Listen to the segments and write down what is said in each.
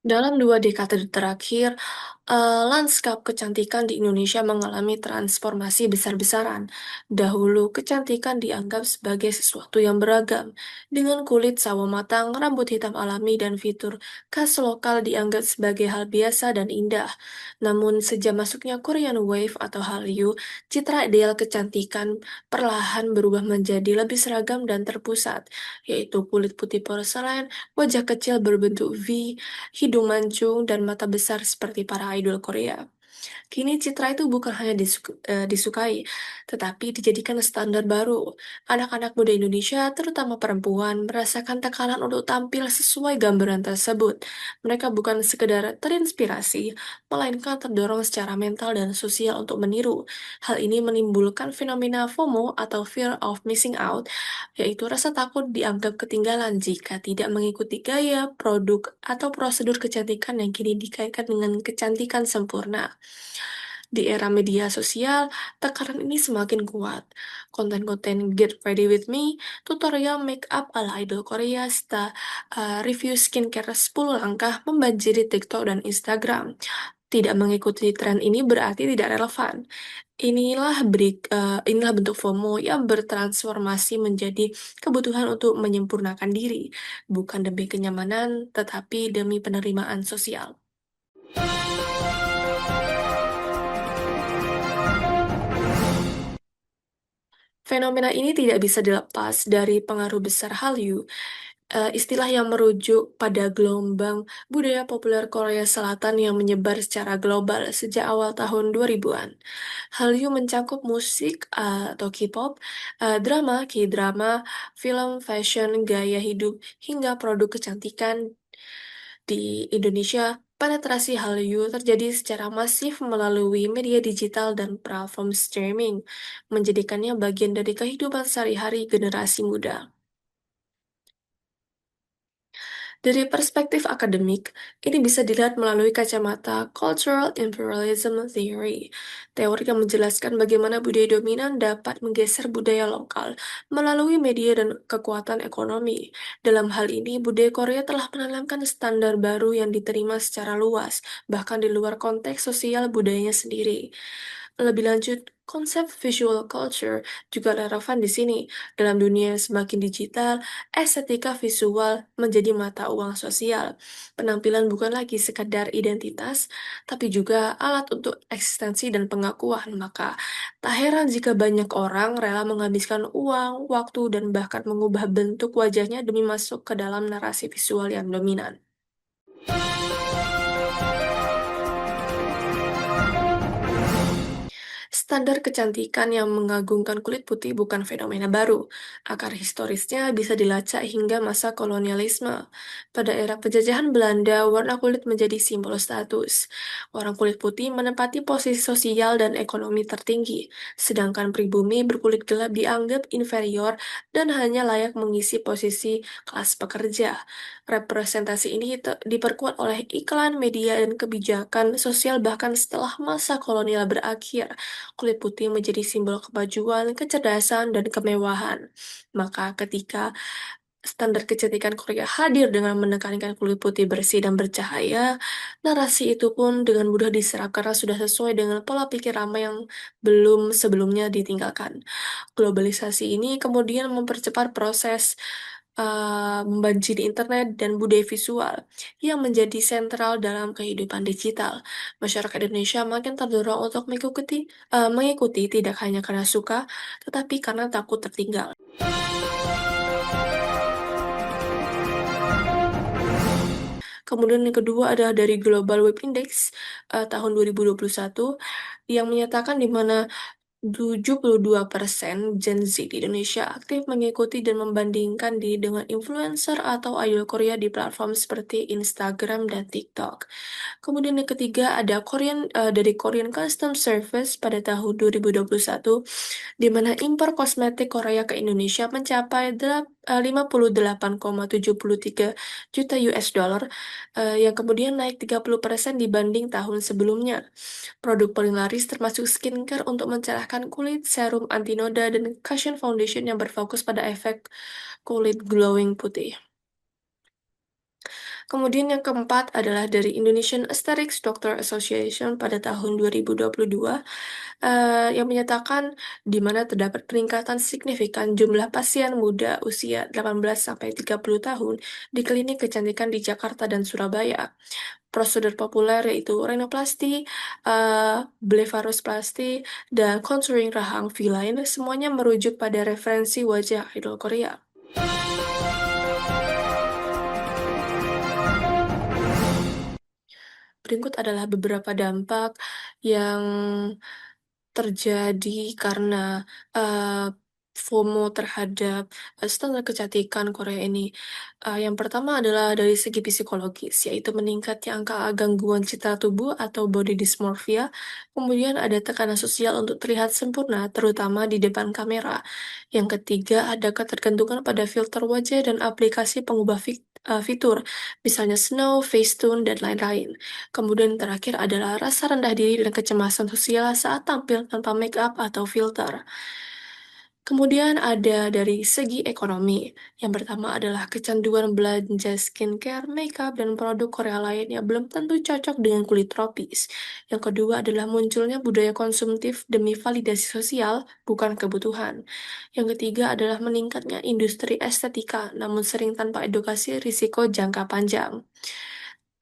Dalam 2 dekade terakhir, lanskap kecantikan di Indonesia mengalami transformasi besar-besaran. Dahulu, kecantikan dianggap sebagai sesuatu yang beragam, dengan kulit sawo matang, rambut hitam alami, dan fitur khas lokal dianggap sebagai hal biasa dan indah. Namun, sejak masuknya Korean Wave atau Hallyu, citra ideal kecantikan perlahan berubah menjadi lebih seragam dan terpusat, yaitu kulit putih porselen, wajah kecil berbentuk V, hidung mancung, dan mata besar seperti para idol Korea. Kini citra itu bukan hanya disukai, tetapi dijadikan standar baru. Anak-anak muda Indonesia, terutama perempuan, merasakan tekanan untuk tampil sesuai gambaran tersebut. Mereka bukan sekedar terinspirasi, melainkan terdorong secara mental dan sosial untuk meniru. Hal ini menimbulkan fenomena FOMO atau Fear of Missing Out, yaitu rasa takut dianggap ketinggalan jika tidak mengikuti gaya, produk, atau prosedur kecantikan yang kini dikaitkan dengan kecantikan sempurna. Di era media sosial, tekanan ini semakin kuat. Konten-konten Get Ready With Me, tutorial make up ala idol Korea, serta review skincare 10 langkah membanjiri TikTok dan Instagram. Tidak mengikuti tren ini berarti tidak relevan. Inilah bentuk FOMO yang bertransformasi menjadi kebutuhan untuk menyempurnakan diri, bukan demi kenyamanan, tetapi demi penerimaan sosial. Fenomena ini tidak bisa dilepas dari pengaruh besar Hallyu, istilah yang merujuk pada gelombang budaya populer Korea Selatan yang menyebar secara global sejak awal tahun 2000-an. Hallyu mencakup musik atau K-pop, drama, K-drama, film, fashion, gaya hidup, hingga produk kecantikan. Di Indonesia, penetrasi Hallyu terjadi secara masif melalui media digital dan platform streaming, menjadikannya bagian dari kehidupan sehari-hari generasi muda. Dari perspektif akademik, ini bisa dilihat melalui kacamata Cultural Imperialism Theory, teori yang menjelaskan bagaimana budaya dominan dapat menggeser budaya lokal melalui media dan kekuatan ekonomi. Dalam hal ini, budaya Korea telah menanamkan standar baru yang diterima secara luas, bahkan di luar konteks sosial budayanya sendiri. Lebih lanjut, konsep visual culture juga relevan di sini. Dalam dunia yang semakin digital, estetika visual menjadi mata uang sosial. Penampilan bukan lagi sekadar identitas, tapi juga alat untuk eksistensi dan pengakuan. Maka, tak heran jika banyak orang rela menghabiskan uang, waktu, dan bahkan mengubah bentuk wajahnya demi masuk ke dalam narasi visual yang dominan. Standar kecantikan yang mengagungkan kulit putih bukan fenomena baru. Akar historisnya bisa dilacak hingga masa kolonialisme. Pada era penjajahan Belanda, warna kulit menjadi simbol status. Orang kulit putih menempati posisi sosial dan ekonomi tertinggi, sedangkan pribumi berkulit gelap dianggap inferior dan hanya layak mengisi posisi kelas pekerja. Representasi ini diperkuat oleh iklan, media, dan kebijakan sosial bahkan setelah masa kolonial berakhir. Kulit putih menjadi simbol kemajuan, kecerdasan, dan kemewahan. Maka ketika standar kecantikan Korea hadir dengan menekankan kulit putih bersih dan bercahaya, narasi itu pun dengan mudah diserap karena sudah sesuai dengan pola pikir ramai yang belum sebelumnya ditinggalkan. Globalisasi ini kemudian mempercepat proses membanjiri internet dan budaya visual yang menjadi sentral dalam kehidupan digital. Masyarakat Indonesia makin terdorong untuk mengikuti tidak hanya karena suka, tetapi karena takut tertinggal. Kemudian yang kedua adalah dari Global Web Index tahun 2021 yang menyatakan di mana 72% Gen Z di Indonesia aktif mengikuti dan membandingkan diri dengan influencer atau idol Korea di platform seperti Instagram dan TikTok. Kemudian yang ketiga ada dari Korean Custom Service pada tahun 2021, di mana impor kosmetik Korea ke Indonesia mencapai 58,73 juta US dollar, yang kemudian naik 30% dibanding tahun sebelumnya. Produk paling laris termasuk skincare untuk mencerahkan kulit, serum anti noda, dan cushion foundation yang berfokus pada efek kulit glowing putih. Kemudian yang keempat adalah dari Indonesian Aesthetics Doctor Association pada tahun 2022, yang menyatakan di mana terdapat peningkatan signifikan jumlah pasien muda usia 18 sampai 30 tahun di klinik kecantikan di Jakarta dan Surabaya. Prosedur populer yaitu rhinoplasty, blepharosplasty, dan contouring rahang V-line semuanya merujuk pada referensi wajah idol Korea. Berikut adalah beberapa dampak yang terjadi karena, FOMO terhadap, standar kecantikan Korea ini. Yang pertama adalah dari segi psikologis, yaitu meningkatnya angka gangguan citra tubuh atau body dysmorphia. Kemudian ada tekanan sosial untuk terlihat sempurna, terutama di depan kamera. Yang ketiga, ada ketergantungan pada filter wajah dan aplikasi pengubah fitur, misalnya Snow, Facetune, dan lain-lain. Kemudian terakhir adalah rasa rendah diri dan kecemasan sosial saat tampil tanpa make up atau filter. Kemudian ada dari segi ekonomi. Yang pertama adalah kecanduan belanja skincare, makeup, dan produk Korea lain yang belum tentu cocok dengan kulit tropis. Yang kedua adalah munculnya budaya konsumtif demi validasi sosial, bukan kebutuhan. Yang ketiga adalah meningkatnya industri estetika, namun sering tanpa edukasi risiko jangka panjang.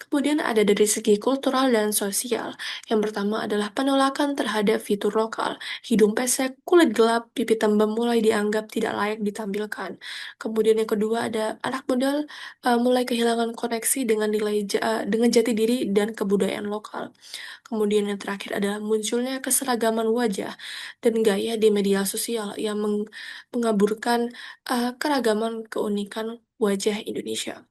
Kemudian ada dari segi kultural dan sosial. Yang pertama adalah penolakan terhadap fitur lokal. Hidung pesek, kulit gelap, pipi tembem mulai dianggap tidak layak ditampilkan. Kemudian yang kedua ada anak muda mulai kehilangan koneksi dengan dengan jati diri dan kebudayaan lokal. Kemudian yang terakhir adalah munculnya keseragaman wajah dan gaya di media sosial yang mengaburkan keragaman keunikan wajah Indonesia.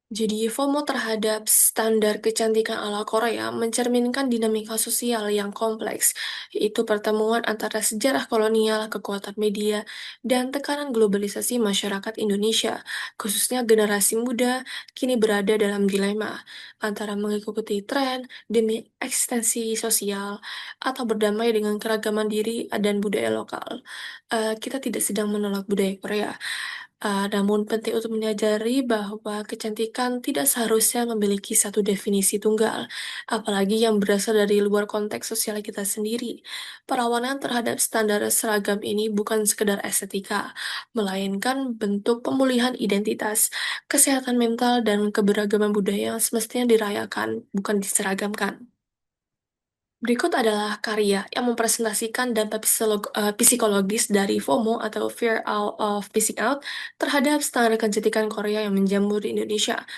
Jadi, FOMO terhadap standar kecantikan ala Korea mencerminkan dinamika sosial yang kompleks, yaitu pertemuan antara sejarah kolonial, kekuatan media, dan tekanan globalisasi masyarakat Indonesia, khususnya generasi muda, kini berada dalam dilema antara mengikuti tren demi eksistensi sosial atau berdamai dengan keragaman diri dan budaya lokal. Kita tidak sedang menolak budaya Korea, namun penting untuk menyadari bahwa kecantikan tidak seharusnya memiliki satu definisi tunggal, apalagi yang berasal dari luar konteks sosial kita sendiri. Perawanan terhadap standar seragam ini bukan sekedar estetika, melainkan bentuk pemulihan identitas, kesehatan mental, dan keberagaman budaya yang semestinya dirayakan, bukan diseragamkan. Berikut adalah karya yang mempresentasikan dampak psikologis dari FOMO atau Fear of Missing Out terhadap standar kecantikan Korea yang menjamur di Indonesia.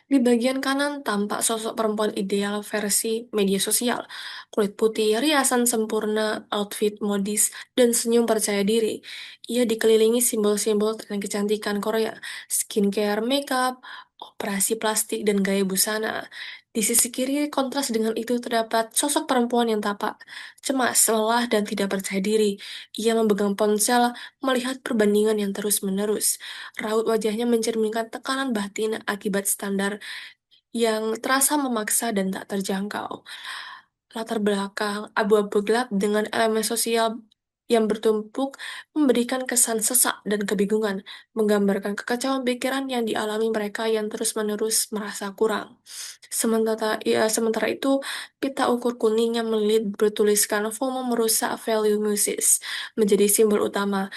Di bagian kanan tampak sosok perempuan ideal versi media sosial. Kulit putih, riasan sempurna, outfit modis, dan senyum percaya diri. Ia dikelilingi simbol-simbol tren kecantikan Korea, skincare, makeup, operasi plastik, dan gaya busana. Di sisi kiri, kontras dengan itu terdapat sosok perempuan yang tampak cemas, lelah, dan tidak percaya diri. Ia memegang ponsel, melihat perbandingan yang terus-menerus. Raut wajahnya mencerminkan tekanan batin akibat standar yang terasa memaksa dan tak terjangkau. Latar belakang abu-abu gelap dengan elemen sosial yang bertumpuk memberikan kesan sesak dan kebingungan, menggambarkan kekacauan pikiran yang dialami mereka yang terus-menerus merasa kurang. Sementara itu, pita ukur kuning yang melilit bertuliskan FOMO merusak value musis menjadi simbol utama.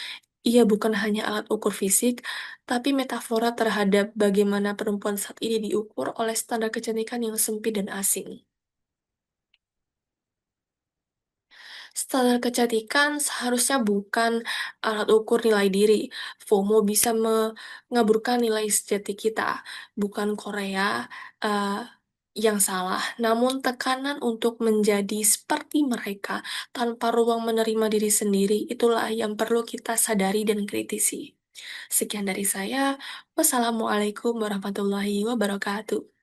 Ia bukan hanya alat ukur fisik, tapi metafora terhadap bagaimana perempuan saat ini diukur oleh standar kecantikan yang sempit dan asing. Standar kecantikan seharusnya bukan alat ukur nilai diri. FOMO bisa mengaburkan nilai sejati kita, bukan Korea yang salah, namun tekanan untuk menjadi seperti mereka tanpa ruang menerima diri sendiri, itulah yang perlu kita sadari dan kritisi. Sekian dari saya. Wassalamualaikum warahmatullahi wabarakatuh.